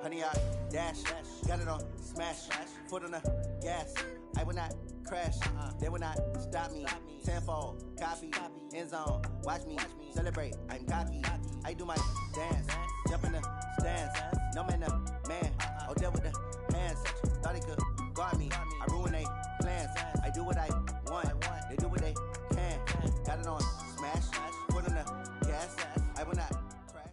honey, I dash, got it on smash, foot on the gas. I will not crash, they will not stop me. Tenfold, copy, end zone, watch me celebrate. I'm cocky, I do my dance, jump in the stands. No man, the man, oh, deal with the hands. Thought he could guard me, I ruin they plans. I do what I want, they do what they can. Got it on smash, foot on the gas. I will not crash.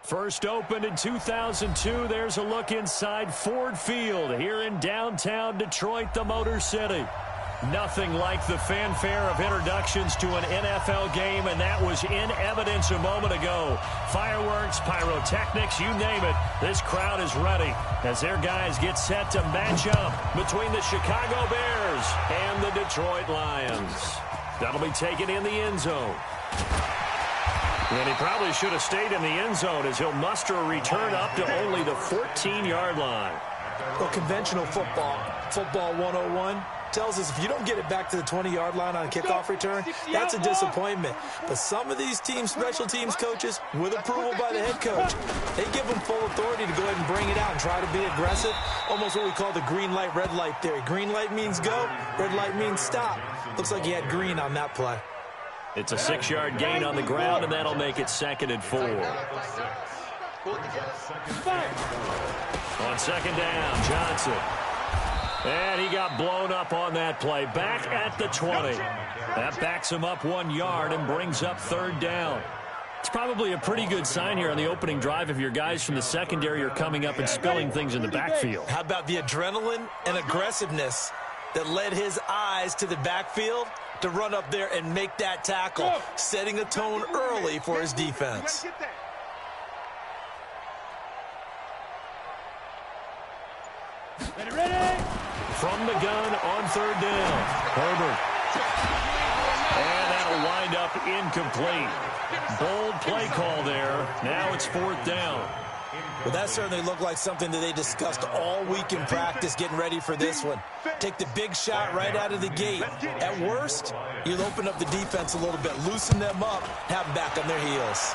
First opened in 2002. There's a look inside Ford Field here in downtown Detroit, the Motor City. Nothing like the fanfare of introductions to an NFL game, and that was in evidence a moment ago. Fireworks, pyrotechnics, you name it. This crowd is ready as their guys get set to match up between the Chicago Bears and the Detroit Lions. That'll be taken in the end zone. And he probably should have stayed in the end zone as he'll muster a return up to only the 14-yard line. Well, conventional football 101, tells us if you don't get it back to the 20-yard line on a kickoff return, that's a disappointment. But some of these teams, special teams coaches, with approval by the head coach, they give them full authority to go ahead and bring it out and try to be aggressive. Almost what we call the green light, red light theory. Green light means go, red light means stop. Looks like he had green on that play. It's a 6-yard gain on the ground, and that'll make it 2nd and 4. On 2nd down, Johnson. And he got blown up on that play. Back at the 20. That backs him up 1 yard and brings up 3rd down. It's probably a pretty good sign here on the opening drive if your guys from the secondary are coming up and spilling things in the backfield. How about the adrenaline and aggressiveness that led his eyes to the backfield to run up there and make that tackle, setting a tone early for his defense. Ready? From the gun on 3rd down, Herbert. And that'll wind up incomplete. Bold play call there. Now it's 4th down. Well, that certainly looked like something that they discussed all week in practice getting ready for this one. Take the big shot right out of the gate. At worst, you'll open up the defense a little bit, loosen them up, have them back on their heels.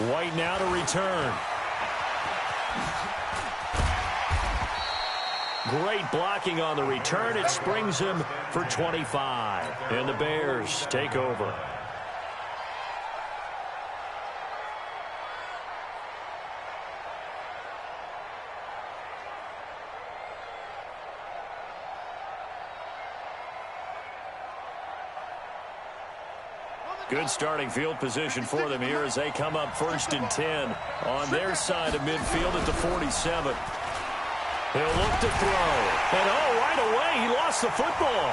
White now to return. Great blocking on the return. It springs him for 25. And the Bears take over. Good starting field position for them here as they come up 1st and 10 on their side of midfield at the 47. He'll look to throw. And, right away, he lost the football.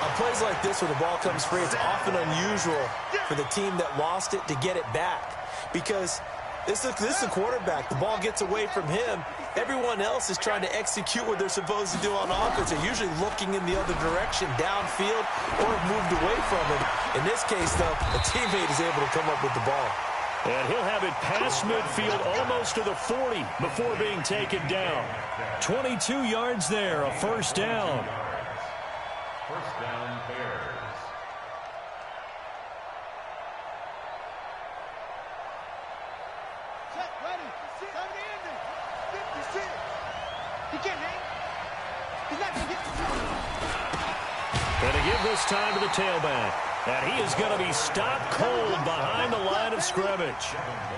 On plays like this where the ball comes free, it's often unusual for the team that lost it to get it back. Because this is a quarterback. The ball gets away from him. Everyone else is trying to execute what they're supposed to do on offense. They're usually looking in the other direction, downfield, or have moved away from him. In this case, though, a teammate is able to come up with the ball. And he'll have it past midfield almost to the 40 before being taken down. 22 yards there, a 1st down. 1st down, Bears. And to give this time to the tailback. And he is going to be stopped cold behind the line of scrimmage.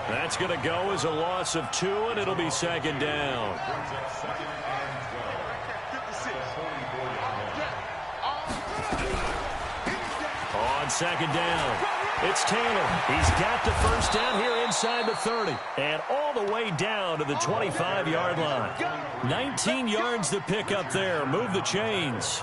That's going to go as a loss of 2, and it'll be 2nd down. On 2nd down, it's Taylor. He's got the 1st down here inside the 30. And all the way down to the 25-yard line. 19 yards to pick up there. Move the chains.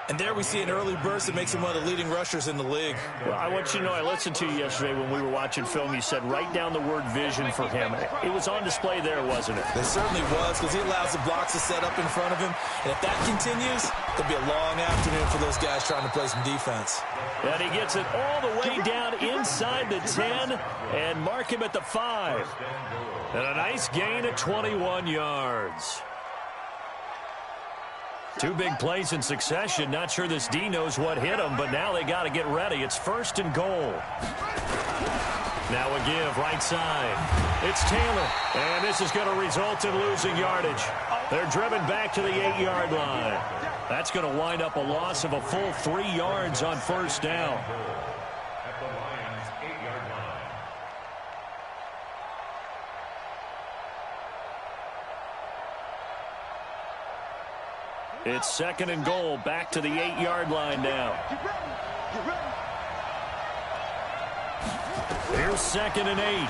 And there we see an early burst that makes him one of the leading rushers in the league. Well, I want you to know, I listened to you yesterday when we were watching film. You said write down the word vision for him. It was on display there, wasn't it? It certainly was, because he allows the blocks to set up in front of him. And if that continues, it'll be a long afternoon for those guys trying to play some defense. And he gets it all the way down inside the 10 and mark him at the 5. And a nice gain of 21 yards. Two big plays in succession. Not sure this D knows what hit him, but now they got to get ready. It's 1st and goal. Now a give right side. It's Taylor, and this is going to result in losing yardage. They're driven back to the 8-yard line. That's going to wind up a loss of a full 3 yards on 1st down. At the Lions' 8-yard line. It's 2nd and goal, back to the 8-yard line now. Here's 2nd and 8.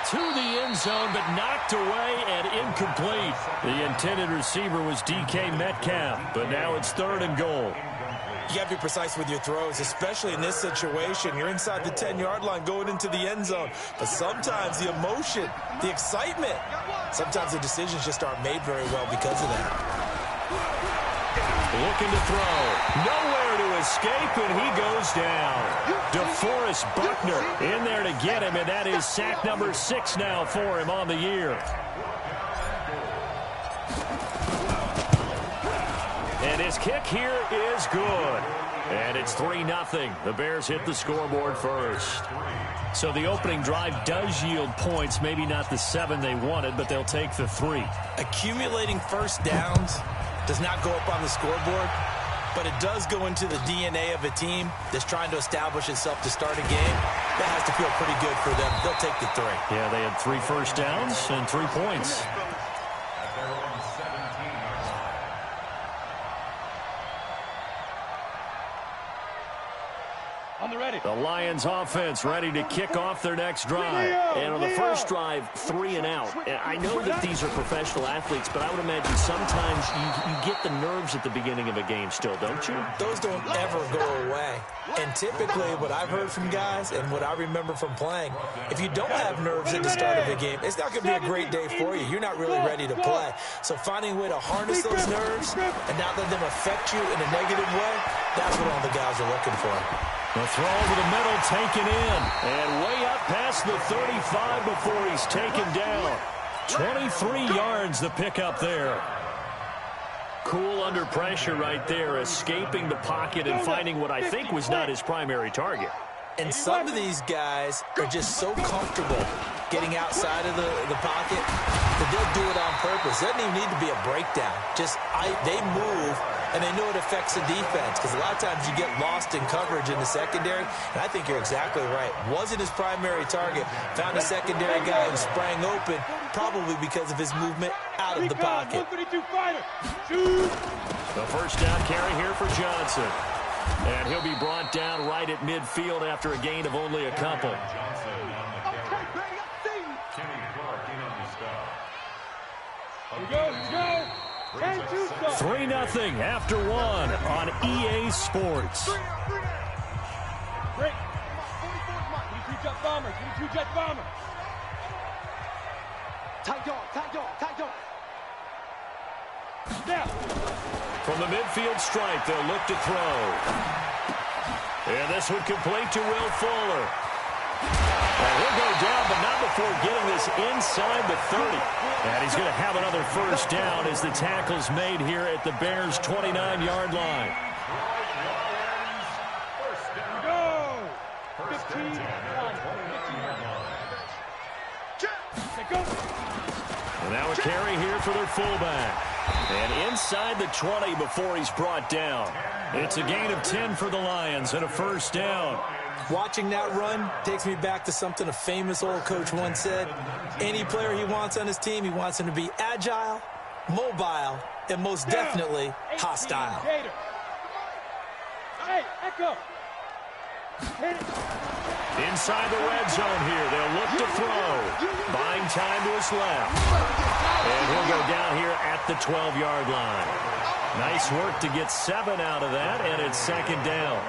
To the end zone, but knocked away and incomplete. The intended receiver was DK Metcalf, but now it's 3rd and goal. You got to be precise with your throws, especially in this situation. You're inside the 10-yard line going into the end zone. But sometimes the emotion, the excitement, sometimes the decisions just aren't made very well because of that. Looking to throw. Nowhere to escape, and he goes down. DeForest Buckner in there to get him, and that is sack number 6 now for him on the year. And his kick here is good. And it's 3-0. The Bears hit the scoreboard first. So the opening drive does yield points, maybe not the 7 they wanted, but they'll take the 3. Accumulating first downs does not go up on the scoreboard, but it does go into the DNA of a team that's trying to establish itself to start a game. That has to feel pretty good for them. They'll take the 3. Yeah, they had 3 first downs and 3 points. The Lions offense ready to kick off their next drive. And on the first drive, 3 and out. And I know that these are professional athletes, but I would imagine sometimes you get the nerves at the beginning of a game still, don't you? Those don't ever go away. And typically what I've heard from guys and what I remember from playing, if you don't have nerves at the start of a game, it's not going to be a great day for you. You're not really ready to play. So finding a way to harness those nerves and not let them affect you in a negative way, that's what all the guys are looking for. The throw over the middle taken in. And way up past the 35 before he's taken down. 23 yards the pickup there. Cool under pressure right there, escaping the pocket and finding what I think was not his primary target. And some of these guys are just so comfortable getting outside of the pocket that they'll do it on purpose. It doesn't even need to be a breakdown. They move, and they know it affects the defense because a lot of times you get lost in coverage in the secondary, and I think you're exactly right. Wasn't his primary target. Found a secondary guy who sprang open, probably because of his movement out of the pocket. The first down carry here for Johnson. And he'll be brought down right at midfield after a gain of only a couple. 3-0 after 1 on EA Sports. Great. Give me 2 jet bombers. Give me 2 jet bombers. Tight dog. Now. From the midfield stripe, they'll look to throw. And this one complete to Will Fuller. And he'll go down, but not before getting this inside the 30. And he's going to have another first down as the tackle's made here at the Bears' 29-yard line. Go! 15. And now a carry here for their fullback. And inside the 20 before he's brought down. It's a gain of 10 for the Lions and a first down. Watching that run takes me back to something a famous old coach once said. Any player he wants on his team, he wants him to be agile, mobile, and most definitely hostile. Hey, Echo. Inside the red zone here. They'll look to throw. Buying time to his left. And he'll go down here at the 12-yard line. Nice work to get 7 out of that, and it's second down.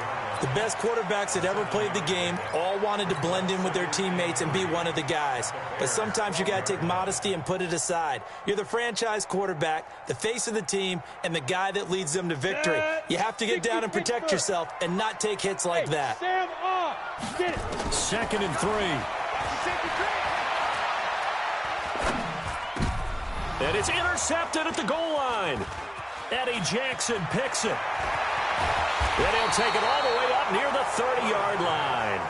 The best quarterbacks that ever played the game all wanted to blend in with their teammates and be one of the guys. But sometimes you got to take modesty and put it aside. You're the franchise quarterback, the face of the team, and the guy that leads them to victory. You have to get down and protect yourself and not take hits like that. Sam off. Get it. 2nd and 3. And it's intercepted at the goal line. Eddie Jackson picks it. And he'll take it all the way up near the 30-yard line.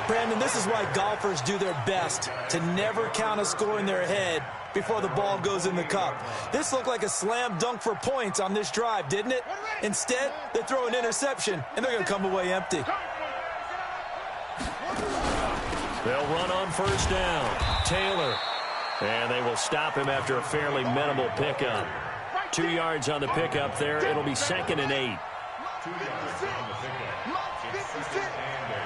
Brandon, this is why golfers do their best to never count a score in their head before the ball goes in the cup. This looked like a slam dunk for points on this drive, didn't it? Instead, they throw an interception, and they're going to come away empty. They'll run on first down. Taylor. And they will stop him after a fairly minimal pickup. 2 yards on the pickup there. It'll be 2nd and 8. 2 yards on the pickup. It's 2nd and 8.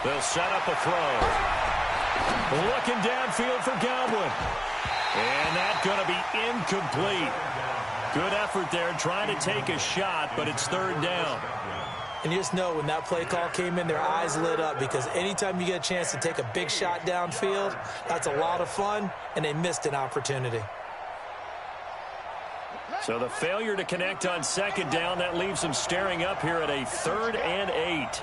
They'll set up a throw. Looking downfield for Godwin. And that's going to be incomplete. Good effort there trying to take a shot, but it's 3rd down. And you just know when that play call came in, their eyes lit up, because anytime you get a chance to take a big shot downfield, that's a lot of fun, and they missed an opportunity. So the failure to connect on 2nd down, that leaves them staring up here at a 3rd and 8.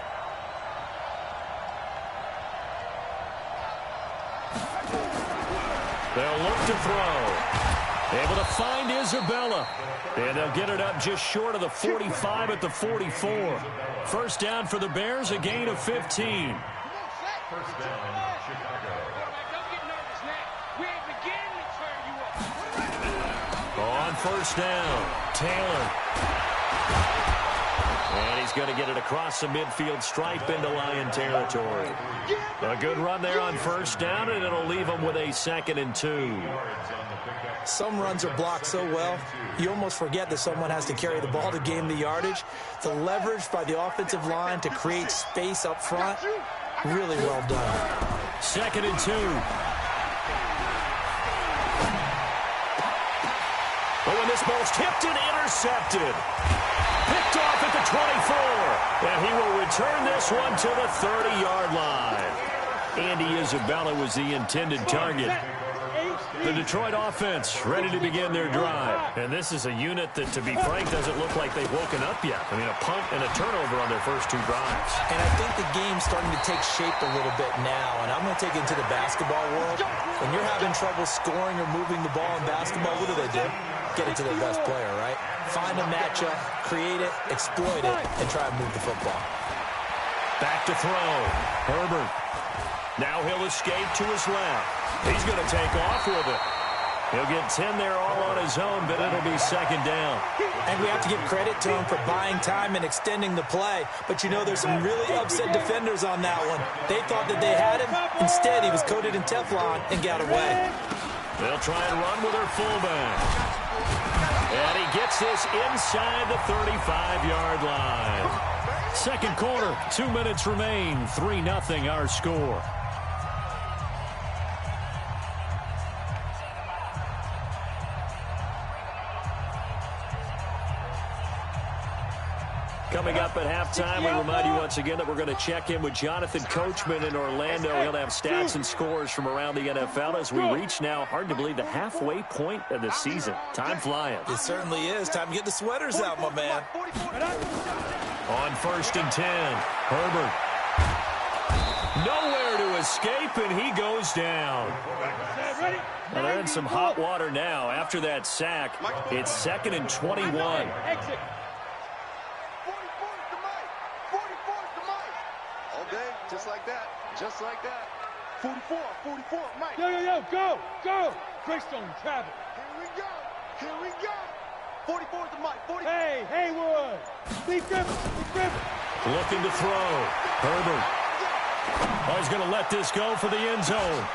They'll look to throw. Able to find Isabella. And they'll get it up just short of the 45 at the 44. First down for the Bears, a gain of 15. First down, Chicago. On first down, Taylor. And he's going to get it across the midfield stripe into Lion territory. A good run there on first down, and it'll leave them with a 2nd and 2. Some runs are blocked so well, you almost forget that someone has to carry the ball to gain the yardage. The leverage by the offensive line to create space up front, really well done. 2nd and 2. But when this ball's tipped and intercepted. Picked off at the 24. And he will return this one to the 30-yard line. Andy Isabella was the intended target. The Detroit offense ready to begin their drive. And this is a unit that, to be frank, doesn't look like they've woken up yet. I mean, a punt and a turnover on their first 2 drives. And I think the game's starting to take shape a little bit now. And I'm going to take it into the basketball world. When you're having trouble scoring or moving the ball in basketball, what do? Get it to their best player, right? Find a matchup, create it, exploit it, and try and move the football. Back to throw. Herbert. Now he'll escape to his left. He's going to take off with it. He'll get 10 there all on his own, but it'll be 2nd down. And we have to give credit to him for buying time and extending the play. But you know, there's some really upset defenders on that one. They thought that they had him. Instead, he was coated in Teflon and got away. They'll try and run with their fullback. And he gets this inside the 35-yard line. Second quarter, 2 minutes remain. 3-0 our score. Coming up at halftime, we remind you once again that we're going to check in with Jonathan Coachman in Orlando. He'll have stats and scores from around the NFL as we reach now, hard to believe, the halfway point of the season. Time flying. It certainly is. Time to get the sweaters out, my man. On 1st and 10, Herbert. Nowhere to escape, and he goes down. Well, they're in some hot water now. After that sack, it's 2nd and 21. Just like that. Just like that. 44, Mike. Yo, go. Greystone, travel. Here we go. 44 to Mike. 40. Hey, Haywood. Big dribble. Looking to throw. Herbert. Oh, he's going to let this go for the end zone.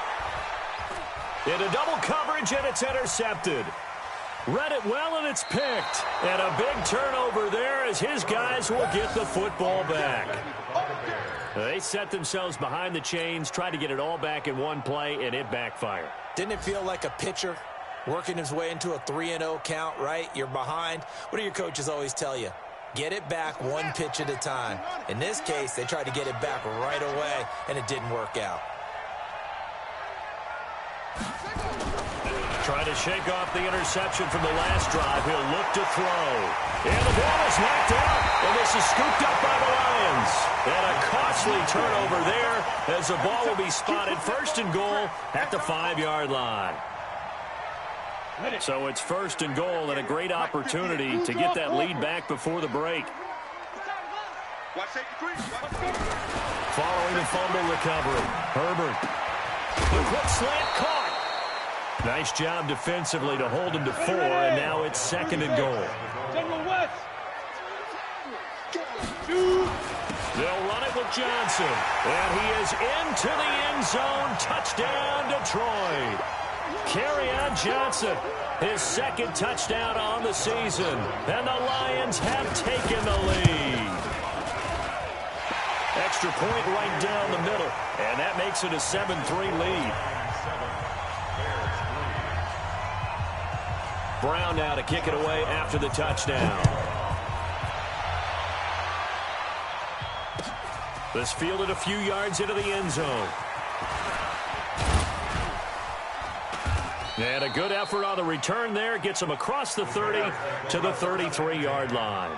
Into double coverage, and it's intercepted. Read it well, and it's picked. And a big turnover there as his guys will get the football back. They set themselves behind the chains, tried to get it all back in one play, and it backfired. Didn't it feel like a pitcher working his way into a 3-0 count, right? You're behind. What do your coaches always tell you? Get it back one pitch at a time. In this case, they tried to get it back right away, and it didn't work out. Trying to shake off the interception from the last drive. He'll look to throw. And the ball is knocked out. And this is scooped up by the Lions. And a costly turnover there as the ball will be spotted first and goal at the 5-yard line. So it's first and goal and a great opportunity to get that lead back before the break. Following the fumble recovery, Herbert. The quick slant caught. Nice job defensively to hold him to 4, and now it's second and goal. They'll run it with Johnson, and he is into the end zone. Touchdown, Detroit. Kerryon Johnson, his second touchdown on the season, and the Lions have taken the lead. Extra point right down the middle, and that makes it a 7-3 lead. Brown now to kick it away after the touchdown. This fielded a few yards into the end zone. And a good effort on the return there. Gets him across the 30 to the 33-yard line.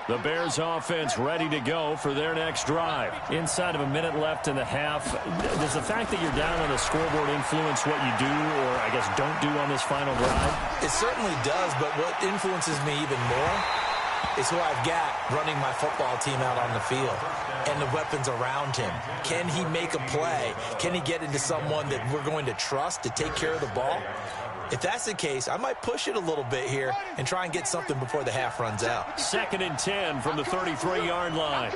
The Bears offense ready to go for their next drive. Inside of a minute left in the half, does the fact that you're down on the scoreboard influence what you do or, I guess, don't do on this final drive? It certainly does, but what influences me even more is who I've got running my football team out on the field and the weapons around him. Can he make a play? Can he get into someone that we're going to trust to take care of the ball? If that's the case, I might push it a little bit here and try and get something before the half runs out. 2nd and 10 from the 33-yard line.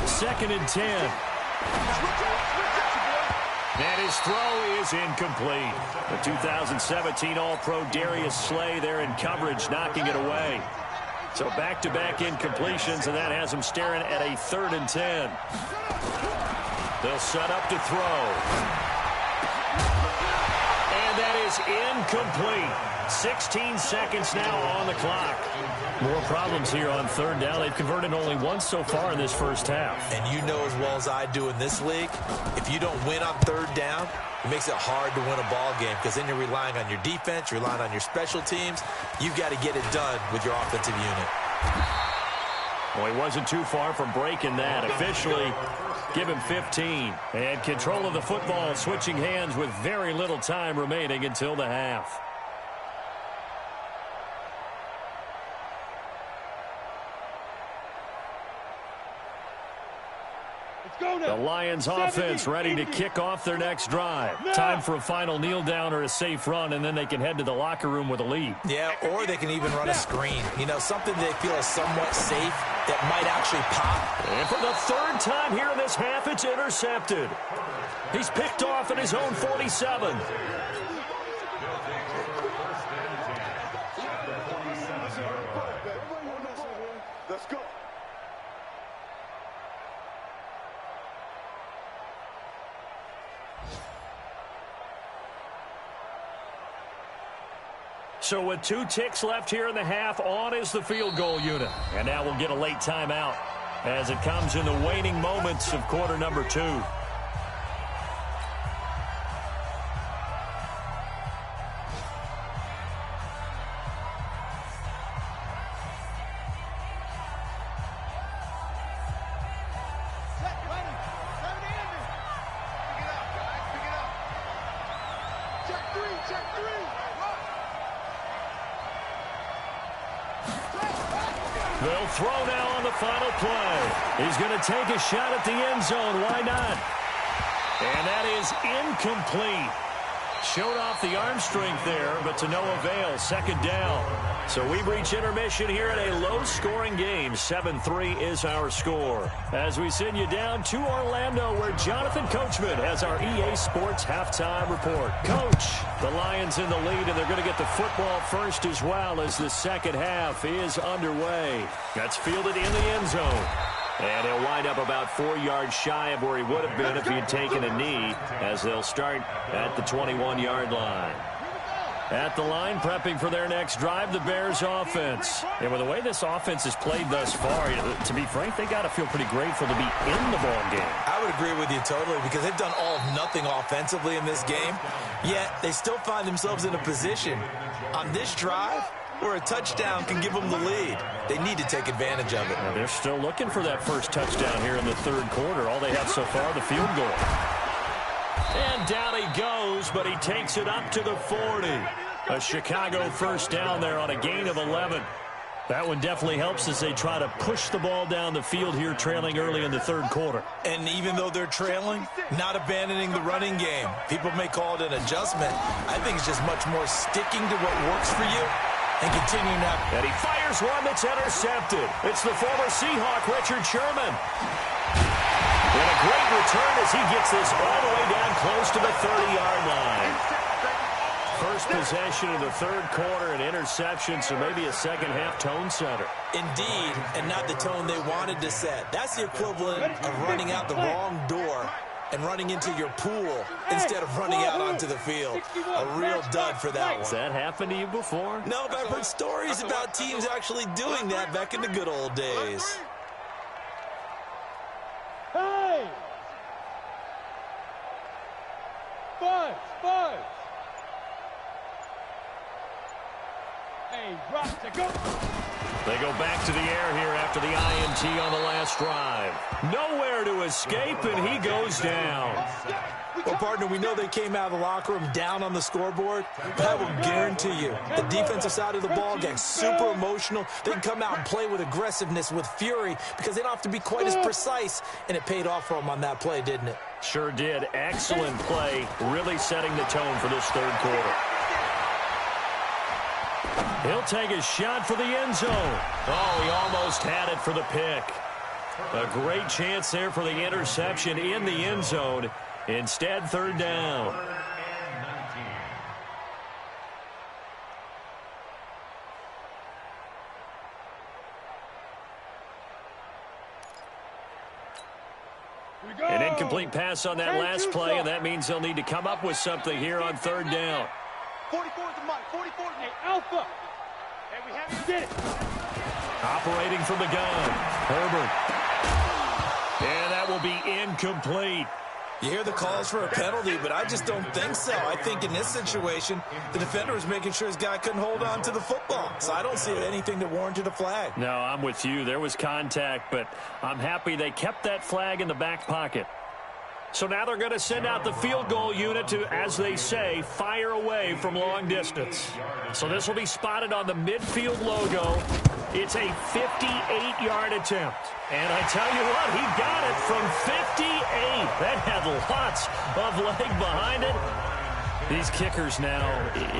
Second and 10. And his throw is incomplete. The 2017 All-Pro Darius Slay there in coverage, knocking it away. So back-to-back incompletions, and that has him staring at a 3rd and 10. They'll set up to throw. And that is incomplete. 16 seconds now on the clock. More problems here on 3rd down. They've converted only once so far in this first half. And you know as well as I do in this league, if you don't win on 3rd down, it makes it hard to win a ball game because then you're relying on your defense, you're relying on your special teams. You've got to get it done with your offensive unit. Well, he wasn't too far from breaking that. Officially, give him 15. And control of the football, switching hands with very little time remaining until the half. The Lions offense ready to kick off their next drive. Time for a final kneel down or a safe run, and then they can head to the locker room with a lead. Yeah, or they can even run a screen. You know, something they feel is somewhat safe that might actually pop. And for the 3rd time here in this half, it's intercepted. He's picked off at his own 47. Let's go. So with 2 ticks left here in the half, on is the field goal unit. And now we'll get a late timeout as it comes in the waning moments of quarter number 2. They'll throw now on the final play. He's going to take a shot at the end zone. Why not? And that is incomplete. Showed off the arm strength there, but to no avail. 2nd down. So we reach intermission here in a low-scoring game. 7-3 is our score. As we send you down to Orlando, where Jonathan Coachman has our EA Sports halftime report. Coach, the Lions in the lead, and they're going to get the football first as well as the second half is underway. That's fielded in the end zone. And he'll wind up about 4 yards shy of where he would have been if he had taken a knee, as they'll start at the 21-yard line. At the line, prepping for their next drive, the Bears offense. And with the way this offense has played thus far, to be frank, they got to feel pretty grateful to be in the ball game. I would agree with you totally because they've done all of nothing offensively in this game, yet they still find themselves in a position on this drive where a touchdown can give them the lead. They need to take advantage of it. Now they're still looking for that first touchdown here in the third quarter. All they have so far, the field goal. And down he goes, but he takes it up to the 40. A Chicago first down there on a gain of 11. That one definitely helps as they try to push the ball down the field here, trailing early in the third quarter. And even though they're trailing, not abandoning the running game. People may call it an adjustment. I think it's just much more sticking to what works for you and continuing that. And he fires one that's intercepted. It's the former Seahawk, Richard Sherman. And a great return as he gets this all the way down close to the 30-yard line. First possession of the third quarter, an interception, so maybe a second-half tone setter. Indeed, and not the tone they wanted to set. That's the equivalent of running out the wrong door and running into your pool instead of running out onto the field. A real dud for that one. Has that happened to you before? No, but I've heard stories about teams actually doing that back in the good old days. Hey! Buzz! Hey, rock to go! They go back to the air here after the INT on the last drive. Nowhere to escape, and he goes down. Well, partner, we know they came out of the locker room down on the scoreboard, but I will guarantee you the defensive side of the ball gets super emotional. They can come out and play with aggressiveness, with fury, because they don't have to be quite as precise, and it paid off for them on that play, didn't it? Sure did. Excellent play, really setting the tone for this third quarter. He'll take a shot for the end zone. Oh, he almost had it for the pick. A great chance there for the interception in the end zone. Instead, third down. An incomplete pass on that last play, and that means they'll need to come up with something here on third down. 44 is the mic. 44 is the alpha. And we haven't did it. Operating from the gun, Herbert. And that will be incomplete. You hear the calls for a penalty, but I just don't think so. I think in this situation, the defender was making sure his guy couldn't hold on to the football. So I don't see anything that warranted a flag. No, I'm with you. There was contact, but I'm happy they kept that flag in the back pocket. So now they're going to send out the field goal unit to, as they say, fire away from long distance. So this will be spotted on the midfield logo. It's a 58-yard attempt. And I tell you what, he got it from 58. That had lots of leg behind it. These kickers now,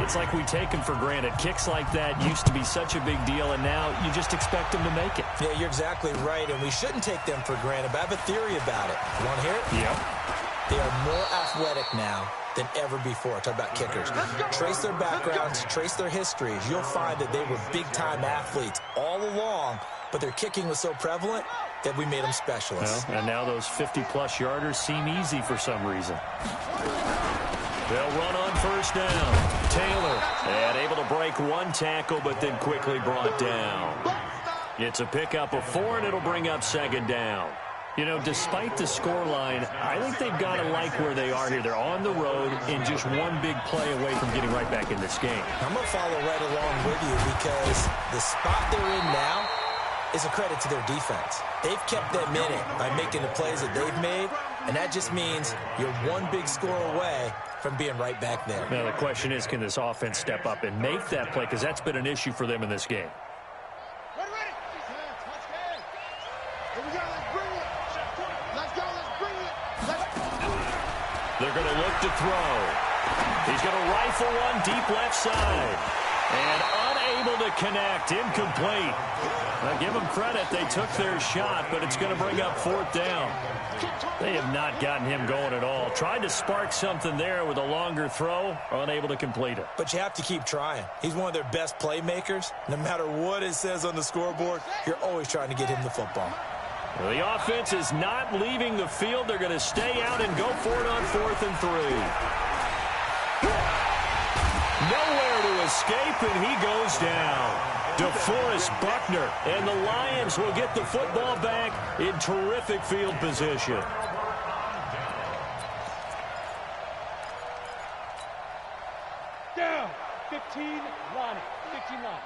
it's like we take them for granted. Kicks like that used to be such a big deal, and now you just expect them to make it. Yeah, you're exactly right, and we shouldn't take them for granted, but I have a theory about it. You want to hear it? Yep. They are more athletic now than ever before. Talk about kickers. Trace their backgrounds, trace their histories. You'll find that they were big-time athletes all along, but their kicking was so prevalent that we made them specialists. Well, and now those 50-plus yarders seem easy for some reason. They'll run on first down. Taylor, and able to break one tackle, but then quickly brought down. It's a pickup of 4, and it'll bring up second down. You know, despite the scoreline, I think they've got to like where they are here. They're on the road and just one big play away from getting right back in this game. I'm going to follow right along with you because the spot they're in now is a credit to their defense. They've kept them in it by making the plays that they've made, and that just means you're one big score away from being right back there. Now, the question is, can this offense step up and make that play? Because that's been an issue for them in this game. They're going to look to throw. He's going to rifle one deep left side. And unable to connect. Incomplete. Now, give them credit. They took their shot, but it's going to bring up fourth down. They have not gotten him going at all. Tried to spark something there with a longer throw, unable to complete it. But you have to keep trying. He's one of their best playmakers. No matter what it says on the scoreboard, you're always trying to get him the football. Well, the offense is not leaving the field. They're going to stay out and go for it on 4th and 3. Nowhere to escape, and he goes down. DeForest Buckner, and the Lions will get the football back in terrific field position. Down. 15, Ronnie. 59.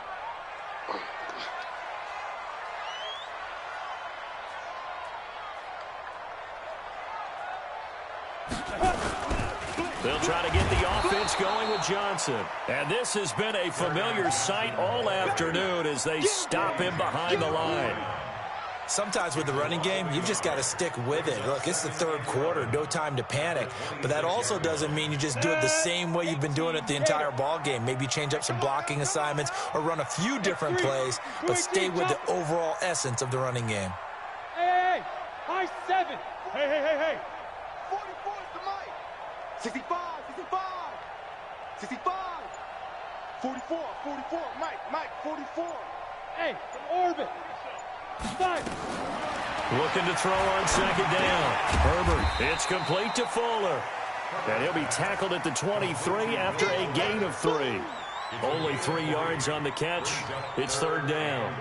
They'll try to get the offense going with Johnson. And this has been a familiar sight all afternoon as they stop him behind the line. Sometimes with the running game, you've just got to stick with it. Look, it's the third quarter, no time to panic. But that also doesn't mean you just do it the same way you've been doing it the entire ball game. Maybe change up some blocking assignments or run a few different plays, but stay with the overall essence of the running game. Hey, high 7. Hey. 44 is the mic. 65. 65. 44, Mike, 44. Hey, orbit. 5. Looking to throw on second down. Herbert, it's complete to Fuller. And he'll be tackled at the 23 after a gain of 3. Only 3 yards on the catch. It's third down.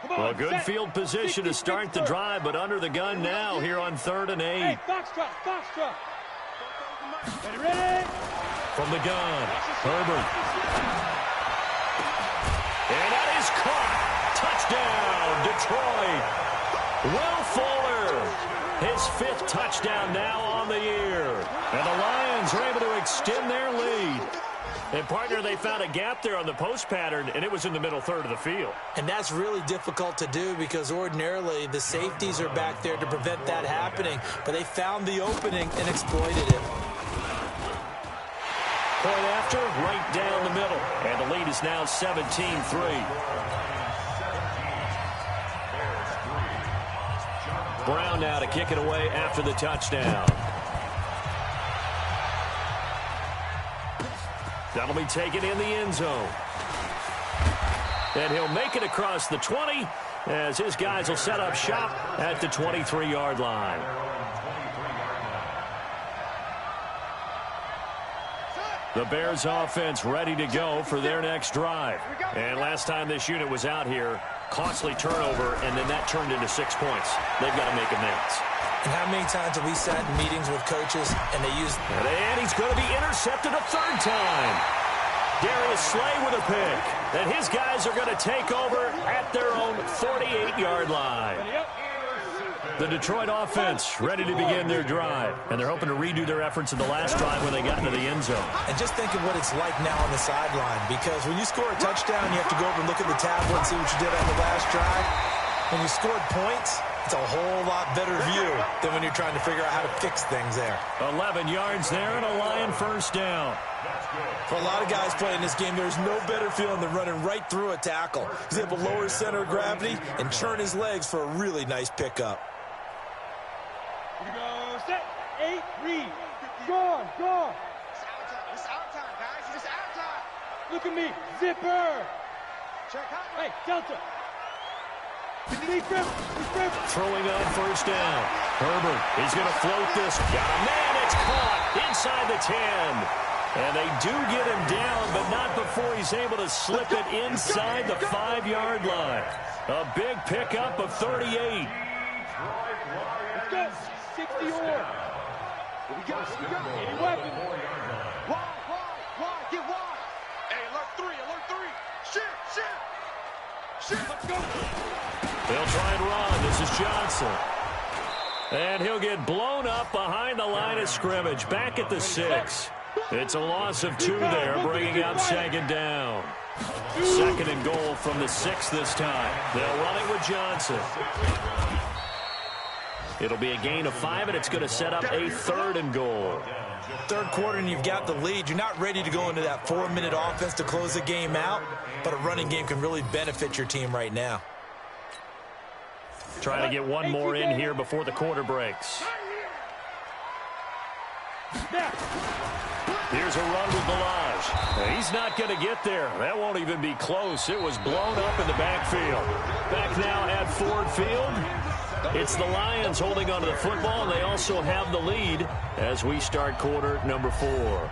Well, good field position to start the drive, but under the gun now here on 3rd and 8. Hey, Foxtrot. Ready? From the gun, Herbert. And that is caught. Touchdown, Detroit. Will Fuller, his 5th touchdown now on the year. And the Lions are able to extend their lead. And, partner, they found a gap there on the post pattern, and it was in the middle third of the field. And that's really difficult to do because ordinarily the safeties are back there to prevent that happening. But they found the opening and exploited it. Point after, right down the middle. And the lead is now 17-3. Brown now to kick it away after the touchdown. That'll be taken in the end zone. And he'll make it across the 20 as his guys will set up shop at the 23-yard line. The Bears offense ready to go for their next drive. And last time this unit was out here, costly turnover, and then that turned into 6 points. They've got to make amends. And how many times have we sat in meetings with coaches and they use... And he's going to be intercepted a 3rd time. Darius Slay with a pick. And his guys are going to take over at their own 48-yard line. The Detroit offense ready to begin their drive. And they're hoping to redo their efforts in the last drive when they got into the end zone. And just think of what it's like now on the sideline. Because when you score a touchdown, you have to go over and look at the tablet and see what you did on the last drive. When you scored points, it's a whole lot better view than when you're trying to figure out how to fix things there. 11 yards there and a Lion first down. For a lot of guys playing this game, there's no better feeling than running right through a tackle. He's able to lower his center of gravity and churn his legs for a really nice pickup. Here we go. Set. 8. Read. Gone. It's our time, guys. It's our time. Look at me. Zipper. Check out. Hey, Delta. Throwing on first down. Herbert, he's going to float this. Got a man. It's caught inside the 10. And they do get him down, but not before he's able to slip it inside the 5-yard line. A big pickup of 38. Let's go. 60 or. We got. Any weapon. Wide. Get wide. Hey, alert 3. Shit. Let's go. They'll try and run. This is Johnson. And he'll get blown up behind the line of scrimmage. Back at the 6. It's a loss of 2 there, bringing up second down. 2nd and goal from the 6 this time. They'll run it with Johnson. It'll be a gain of 5, and it's going to set up a 3rd and goal. Third quarter, and you've got the lead. You're not ready to go into that 4-minute offense to close the game out, but a running game can really benefit your team right now. Trying to get one more in here before the quarter breaks. Here's a run with Balaj. He's not going to get there. That won't even be close. It was blown up in the backfield. Back now at Ford Field. It's the Lions holding onto the football, and they also have the lead as we start quarter number 4.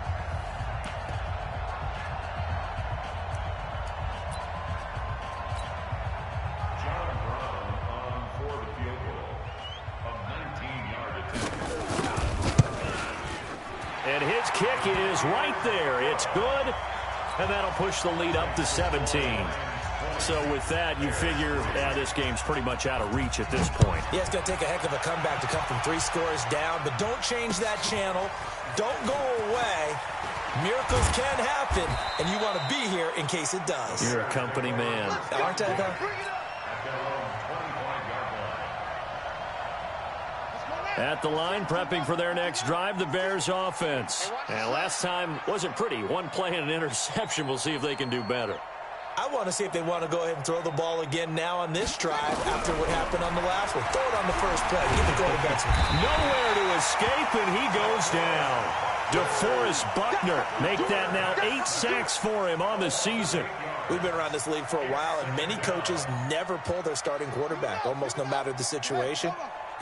And his kick is right there. It's good, and that'll push the lead up to 17. So with that, you figure this game's pretty much out of reach at this point. Yeah, it's going to take a heck of a comeback to come from 3 scores down, but don't change that channel. Don't go away. Miracles can happen, and you want to be here in case it does. You're a company man. Aren't I, though? At the line, prepping for their next drive, the Bears offense. And last time wasn't pretty. One play and an interception. We'll see if they can do better. I want to see if they want to go ahead and throw the ball again now on this drive after what happened on the last one. Throw it on the first play. Give the quarterback some. Nowhere to escape, and he goes down. DeForest Buckner make that now 8 sacks for him on the season. We've been around this league for a while, and many coaches never pull their starting quarterback, almost no matter the situation.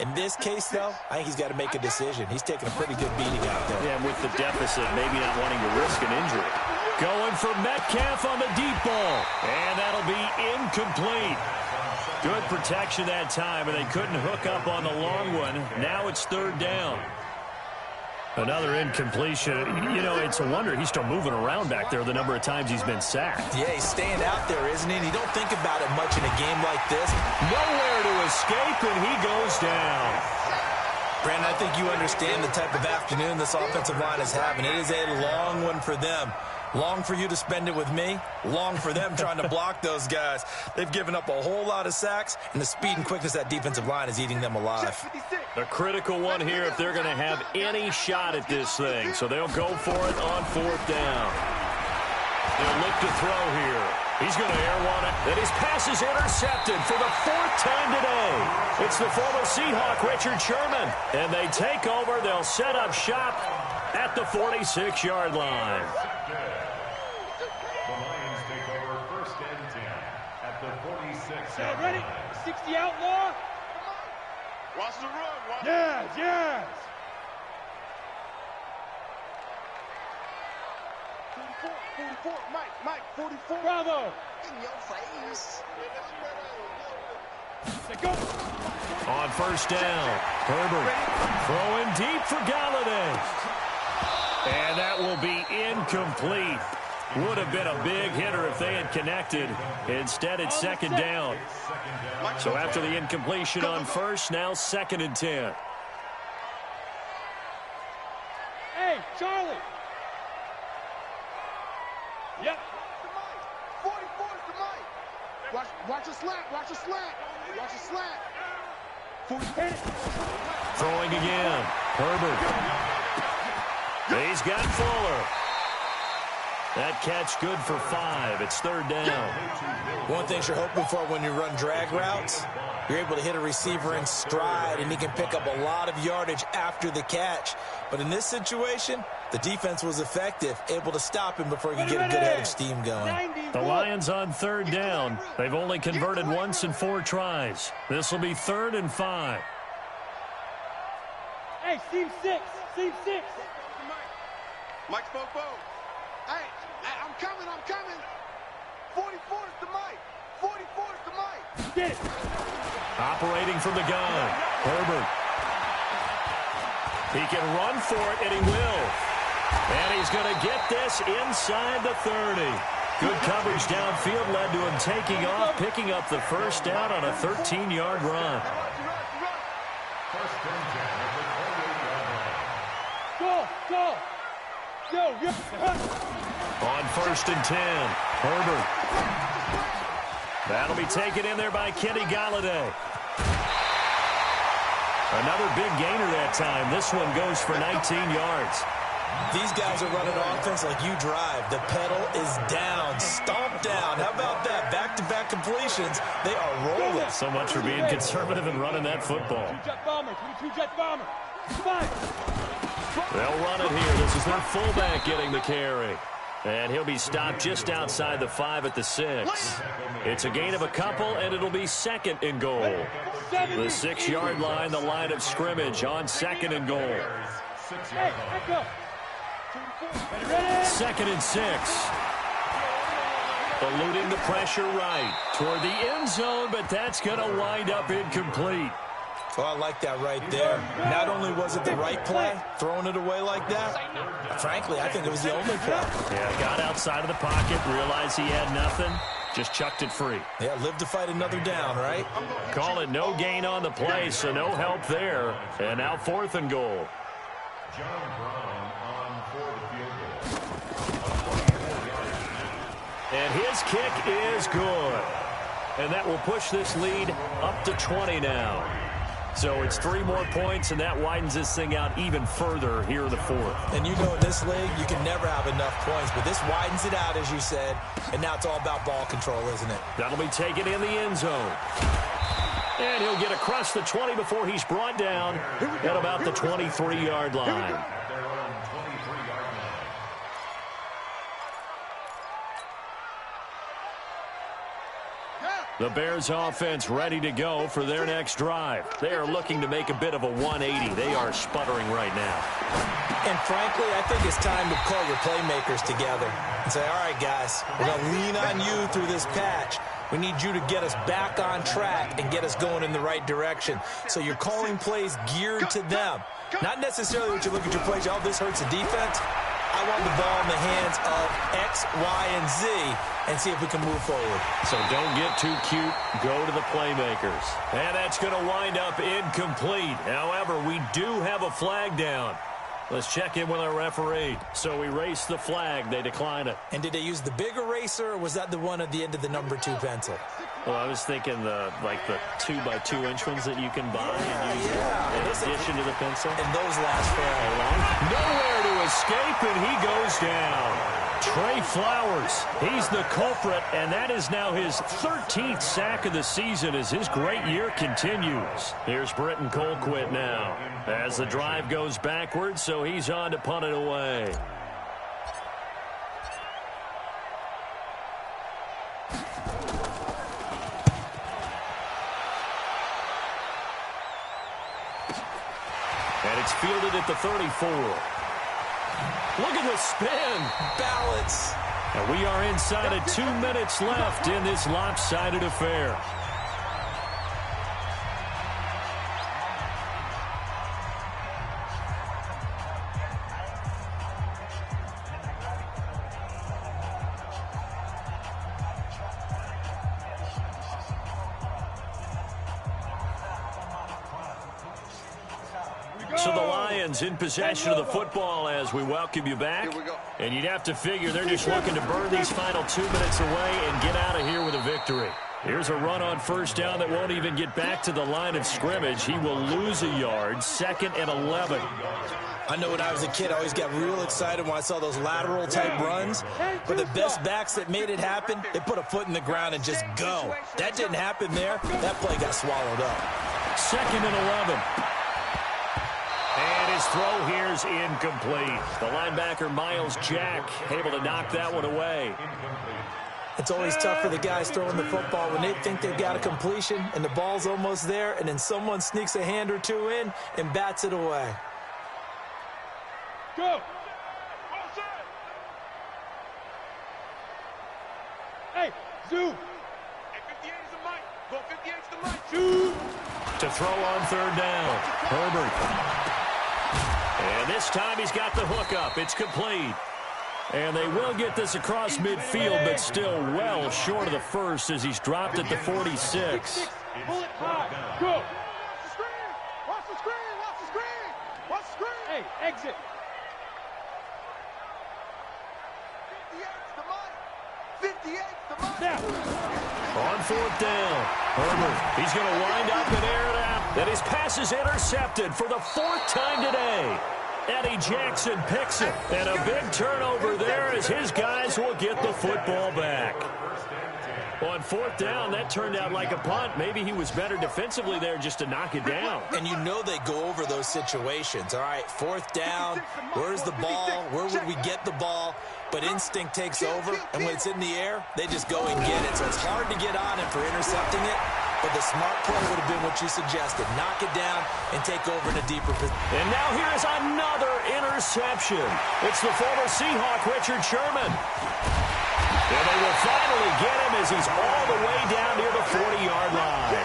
In this case, though, I think he's got to make a decision. He's taking a pretty good beating out there. Yeah, and with the deficit, maybe not wanting to risk an injury. Going for Metcalf on the deep ball. And that'll be incomplete. Good protection that time, and they couldn't hook up on the long one. Now it's 3rd down. Another incompletion. You know, it's a wonder he's still moving around back there the number of times he's been sacked. Yeah, he's staying out there, isn't he? And you don't think about it much in a game like this. Nowhere to escape, and he goes down. Brandon, I think you understand the type of afternoon this offensive line is having. It is a long one for them. Long for you to spend it with me. Long for them trying to block those guys. They've given up a whole lot of sacks, and the speed and quickness of that defensive line is eating them alive. A critical one here if they're going to have any shot at this thing. So they'll go for it on 4th down. They'll look to throw here. He's going to air one it. And his pass is intercepted for the 4th time today. It's the former Seahawk, Richard Sherman. And they take over. They'll set up shop at the 46-yard line. The Lions take over 1st and 10 at the 46. Ready? 60 outlaw. Watch the run. Watch Yes, yes. 44, Mike, 44. Bravo. In your face. Go. On 1st down, Herbert throwing deep for Galladay. And that will be incomplete. Would have been a big hitter if they had connected. Instead, it's 2nd down. So after the incompletion on 1st, now 2nd and 10. Hey, Charlie. Yep. 44 is the Mike. Watch a slant. Watch a slant. Watch a slant. Throwing again. Herbert. He's got Fuller. That catch good for 5. It's 3rd down. One thing you're hoping for when you run drag routes, you're able to hit a receiver in stride, and he can pick up a lot of yardage after the catch. But in this situation, the defense was effective, able to stop him before he could get a good head of steam going. The Lions on 3rd down. They've only converted once in 4 tries. This will be 3rd and 5. Hey, Team 6. Team 6. Mike spoke. Hey, I'm coming. 44 is the Mike. 44 is the Mike. Get it. Operating from the gun. Herbert. He can run for it, and he will. And he's going to get this inside the 30. Good coverage downfield led to him taking off, picking up the 1st down on a 13-yard run. 1st and 10 at the 48-yard line. Go. Yo. On 1st and 10, Herbert. That'll be taken in there by Kenny Galladay. Another big gainer that time. This one goes for 19 yards. These guys are running offense like you drive. The pedal is down, stomped down. How about that? Back-to-back completions. They are rolling. So much for being conservative and running that football. 22 jet bomber. Come on. They'll run it here. This is their fullback getting the carry. And he'll be stopped just outside the 5 at the 6. It's a gain of a couple, and it'll be 2nd and goal. The 6-yard line, the line of scrimmage on 2nd and goal. 2nd and 6. Eluding the pressure right toward the end zone, but that's going to wind up incomplete. Well, I like that right there. Not only was it the right play, throwing it away like that, frankly, I think it was the only play. Yeah, got outside of the pocket, realized he had nothing, just chucked it free. Yeah, live to fight another down, right? Call it no gain on the play, so no help there. And now 4th and goal. John Brown on for the field goal. And his kick is good. And that will push this lead up to 20 now. So it's 3 more points, and that widens this thing out even further here in the 4th. And you know in this league, you can never have enough points, but this widens it out, as you said, and now it's all about ball control, isn't it? That'll be taken in the end zone. And he'll get across the 20 before he's brought down at about the 23-yard line. The Bears offense ready to go for their next drive. They are looking to make a bit of a 180. They are sputtering right now. And frankly, I think it's time to call your playmakers together and say, all right, guys, we're going to lean on you through this patch. We need you to get us back on track and get us going in the right direction. So you're calling plays geared to them. Not necessarily what you look at your plays, oh, this hurts the defense. I want the ball in the hands of X, Y, and Z and see if we can move forward. So don't get too cute. Go to the playmakers. And that's going to wind up incomplete. However, we do have a flag down. Let's check in with our referee. So we race the flag. They decline it. And did they use the big eraser, or was that the one at the end of the number 2 pencil? Well, I was thinking the 2x2 inch ones that you can buy and use in addition to the pencil. And those last for how long? Nowhere to escape, and he goes down. Trey Flowers, he's the culprit, and that is now his 13th sack of the season as his great year continues. Here's Britton Colquitt now as the drive goes backwards, so he's on to punt it away. And it's fielded at the 34. Look at the spin. Balance. And we are inside of 2 minutes left in this lopsided affair. So the Lions in possession of the football as we welcome you back. And you'd have to figure they're just looking to burn these final 2 minutes away and get out of here with a victory. Here's a run on first down that won't even get back to the line of scrimmage. He will lose a yard, 2nd and 11. I know when I was a kid, I always got real excited when I saw those lateral-type runs. But the best backs that made it happen, they put a foot in the ground and just go. That didn't happen there. That play got swallowed up. 2nd and 11. And his throw here is incomplete. The linebacker, Miles Jack, able to knock that one away. It's always tough for the guys throwing the football when they think they've got a completion and the ball's almost there, and then someone sneaks a hand or two in and bats it away. Go! Hey, Zoo! Hey, 58 is the mic. Go, 58 is the mic. Zoo! To throw on 3rd down. Herbert. And this time he's got the hook up. It's complete. And they will get this across midfield, but still well short of the first as he's dropped at the 46. Pull it high. Go! Watch the screen! Watch the screen! Watch the screen! Watch the screen! Hey, exit! 58's the mic! 58's the mic! Now! On 4th down. Herbert, he's going to wind up and air it out. And his pass is intercepted for the 4th time today. Eddie Jackson picks it. And a big turnover there as his guys will get the football back. On 4th down, that turned out like a punt. Maybe he was better defensively there just to knock it down. And you know they go over those situations. All right, 4th down, where's the ball? Where would we get the ball? but instinct takes over, and when it's in the air, they just go and get it. So it's hard to get on him for intercepting it, but the smart play would have been what you suggested. Knock it down and take over in a deeper position. And now here's another interception. It's the former Seahawk, Richard Sherman. And they will finally get him as he's all the way down near the 40-yard line.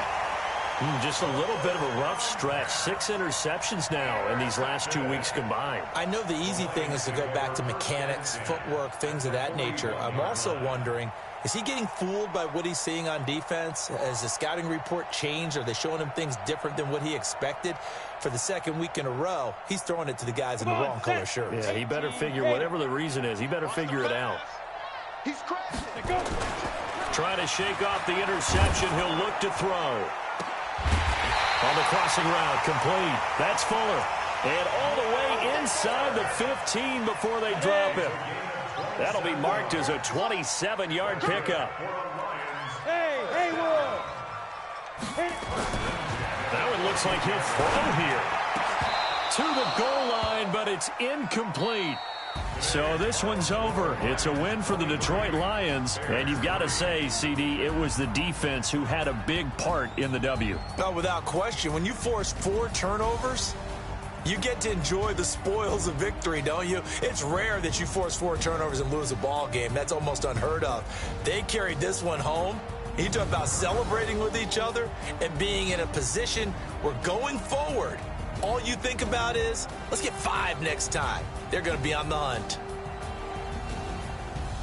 Just a little bit of a rough stretch. 6 interceptions now in these last 2 weeks combined. I know the easy thing is to go back to mechanics, footwork, things of that nature. I'm also wondering, is he getting fooled by what he's seeing on defense? Has the scouting report changed? Are they showing him things different than what he expected? For the second week in a row, he's throwing it to the guys in the wrong color shirts. Yeah, he better figure, whatever the reason is, he better figure it out. He's crashing. Trying to shake off the interception. He'll look to throw. On the crossing route, complete. That's Fuller. And all the way inside the 15 before they drop him. That'll be marked as a 27-yard pickup. Hey, Will. That one looks like he'll throw here. To the goal line, but it's incomplete. So this one's over. It's a win for the Detroit Lions. And you've got to say, CD, it was the defense who had a big part in the W. No, without question. When you force 4 turnovers, you get to enjoy the spoils of victory, don't you? It's rare that you force 4 turnovers and lose a ball game. That's almost unheard of. They carried this one home. You talk about celebrating with each other and being in a position where going forward, all you think about is, let's get 5 next time. They're going to be on the hunt.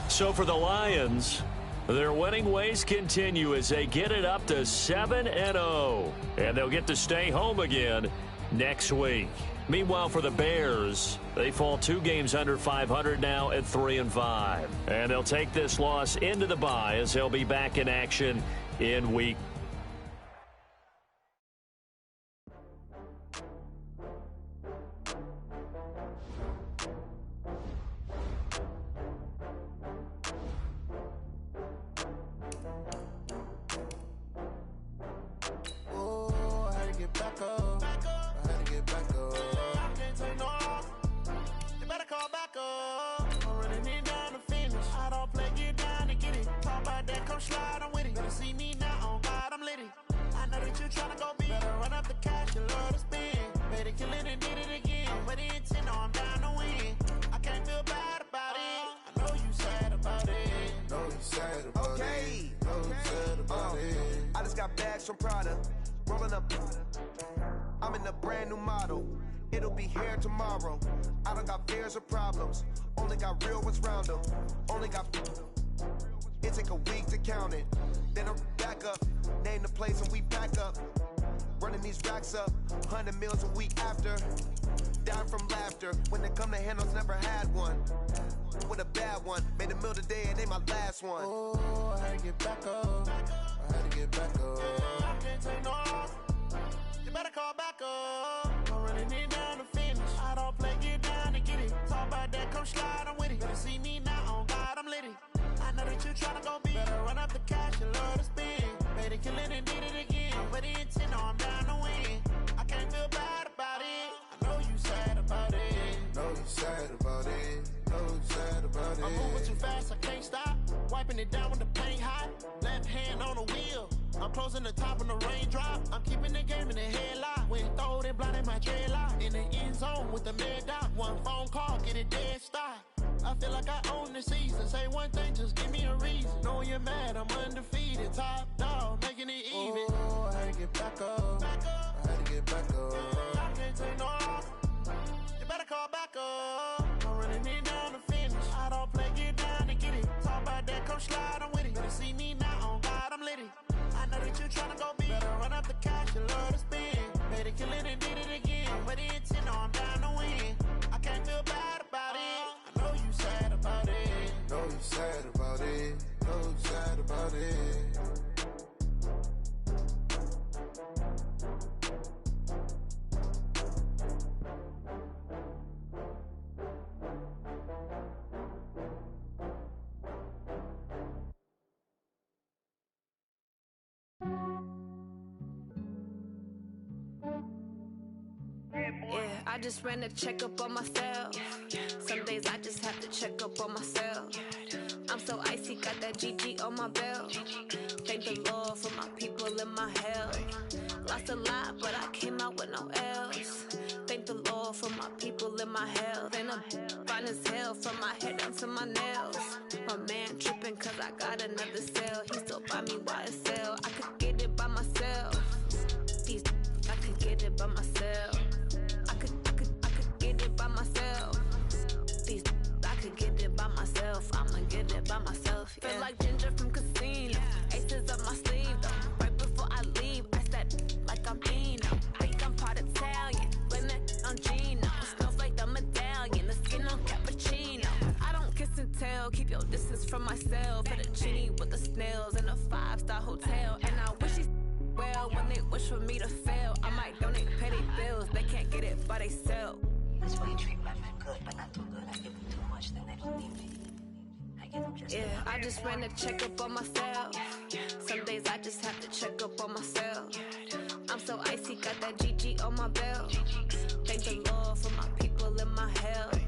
So for the Lions, their winning ways continue as they get it up to 7-0. And they'll get to stay home again next week. Meanwhile, for the Bears, they fall 2 games under 500 now at 3-5. And they'll take this loss into the bye as they'll be back in action in week. From Prada, rolling up. I'm in a brand new model. It'll be here tomorrow. I don't got fears or problems. Only got real ones round them. Only got. It take a week to count it. Then I'm back up. Name the place and we back up. Running these racks up. 100 meals a week after. Down from laughter. When it come to handles, never had one. With a bad one. Made a meal today and ain't my last one. Oh, I had to get back up. I had to get back up. I can't take no off. You better call back up. I'm running it down to finish. I don't play, get down and get it. Talk about that, come slide, I'm with it. Better see me now, on God, I'm litty. I know that you tryna go big. Better run up the cash, you love to spend. Made it, kill it, and did it again. But the intent, no, I'm down to win. I can't feel bad about it. I know you sad about it. Know you sad about it. Know you sad about it. I'm moving too fast, I can't stop. Wiping it down with the paint hot. Left hand on the wheel. I'm closing the top on the raindrop. I'm keeping the game in the headlock. When throwed and blinded my dreadlock. In the end zone with the mad dot. One phone call, get it dead stop. I feel like I own the season. Say one thing, just give me a reason. Knowing you're mad, I'm undefeated. Top dog, making it even. Oh, I had to get back up. I had to get back up. I can't take no off. You better call back up. I'm running it down to finish. I don't play, get down and get it. Talk about that, come slide, I'm with it. Better see me now, on God, I'm litty. I know that you tryna go big. Better run up the cash, you love to spend. Made it, kill it, and did it again. But the intent, no, I'm down to win. I can't feel bad about it. I know you sad about it. Know you sad about it. Know you sad about it. Yeah, I just ran a checkup on myself. Some days I just have to check up on myself. I'm so icy, got that GG on my belt. Thank the Lord for my people in my health. Lost a lot, but I came out with no L's. Thank the Lord for my people in my health. And I'm fine as hell from my head down to my nails. My man tripping cause I got another cell. He still buy me YSL. I could get it by myself. I could get it by myself. I could get it by myself. I could get it by myself. I'ma get it by myself. Yeah. Feel like Ginger from Casino. Aces up my sleeve though. Right before I leave, I said like I'm Dino. Think I'm part Italian. Blame it on Gino. Snowflake the medallion. The skin on cappuccino. I don't kiss and tell. Keep your distance from myself. Fettuccine with the snails in a 5-star hotel. And I wish he's well when they wish for me to fail. I might donate petty bills. They can't get it by themselves. That's why you treat women good, but not too good. I give them too much, then they don't need me. I give them just yeah, I just ran a checkup on myself. Some days I just have to check up on myself. I'm so icy, got that GG on my belt. Thank the Lord for my people in my health.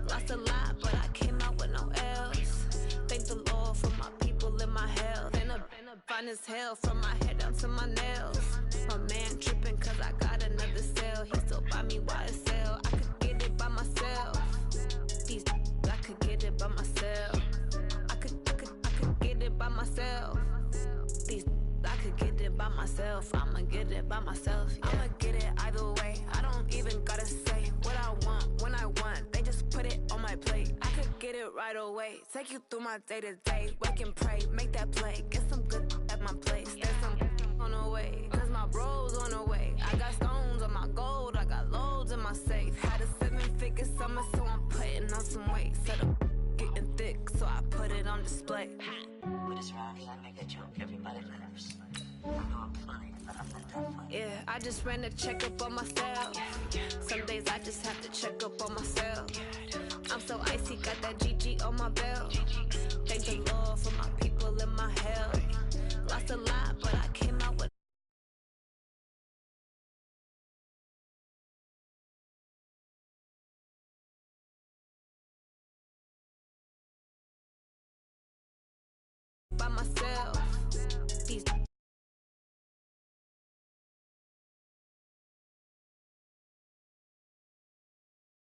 Lost a lot, but I came out with no L's. Thank the Lord for my people in my health. And I'm fine as hell from my head down to my nails. My man tripping cause I got another cell. He still buy me YSL. I could get it by myself. I could get it by myself. I could get it by myself. I could get it by myself. I'ma get it by myself. Yeah. I'ma get it either way. I don't even gotta say what I want when I want. They just put it on my plate. I could get it right away. Take you through my day to day. Wake and pray, make that play. Get some good at my place. There's some on the way. Cause my bro's on the way. I got stones on my gold. I got loads in my safe. Had a 7-figure summer, so I'm putting on some weight. Set up getting thick, so I put it on display. With this round, I make a joke. Everybody laughs. I know I'm funny, but I'm not that funny. Yeah, I just ran a checkup on myself. Some days I just have to check up on myself. I'm so icy, got that GG on my belt. Thank the Lord for my people in my health. Lost a lot, but I came out